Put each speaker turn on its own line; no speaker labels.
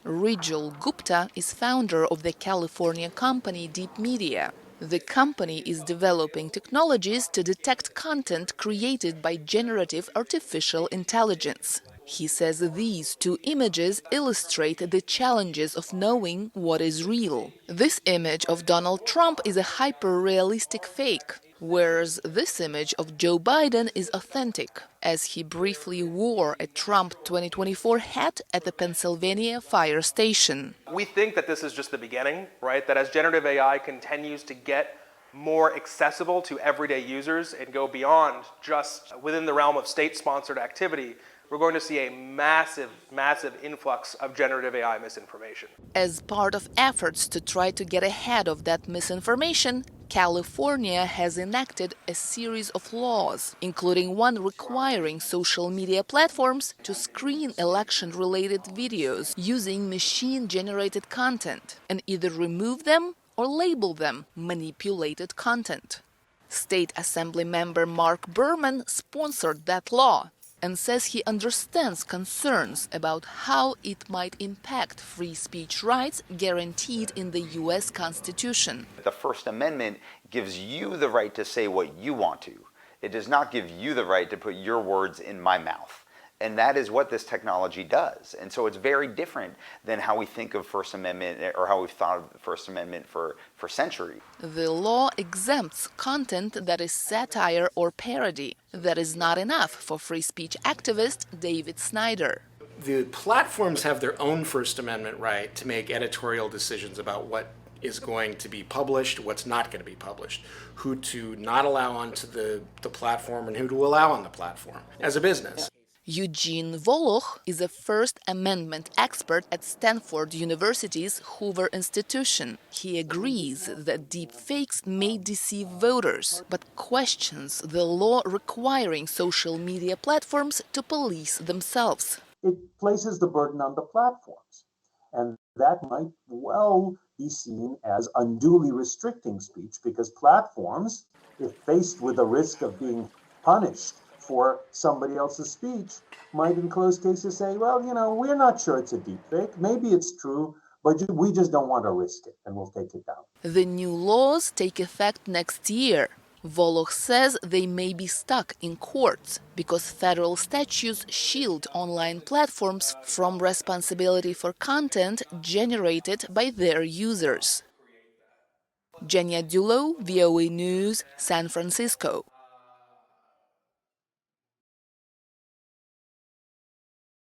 Rijul Gupta is founder of the California company Deep Media. The company is developing technologies to detect content created by generative artificial intelligence. He says these two images illustrate the challenges of knowing what is real. This image of Donald Trump is a hyper-realistic fake, whereas this image of Joe Biden is authentic, as he briefly wore a Trump 2024 hat at the Pennsylvania fire station.
We think that this is just the beginning, right? That as generative AI continues to get more accessible to everyday users and go beyond just within the realm of state-sponsored activity, we're going to see a massive, massive influx of generative AI misinformation.
As part of efforts to try to get ahead of that misinformation, California has enacted a series of laws, including one requiring social media platforms to screen election-related videos using machine-generated content and either remove them or label them manipulated content. State Assembly member Mark Berman sponsored that law and says he understands concerns about how it might impact free speech rights guaranteed in the U.S. Constitution.
The First Amendment gives you the right to say what you want to. It does not give you the right to put your words in my mouth. And that is what this technology does. And so it's very different than how we think of First Amendment or how we've thought of the First Amendment for centuries.
The law exempts content that is satire or parody. That is not enough for free speech activist David Snyder.
The platforms have their own First Amendment right to make editorial decisions about what is going to be published, what's not going to be published, who to not allow onto the platform and who to allow on the platform as a business.
Eugene Volokh is a First Amendment expert at Stanford University's Hoover Institution. He agrees that deepfakes may deceive voters, but questions the law requiring social media platforms to police themselves.
It places the burden on the platforms, and that might well be seen as unduly restricting speech because platforms, if faced with the risk of being punished for somebody else's speech, might in close cases say, well, we're not sure it's a deepfake. Maybe it's true, but we just don't want to risk it, and we'll take it down.
The new laws take effect next year. Volokh says they may be stuck in courts because federal statutes shield online platforms from responsibility for content generated by their users. Genia Dulot, VOA News, San Francisco.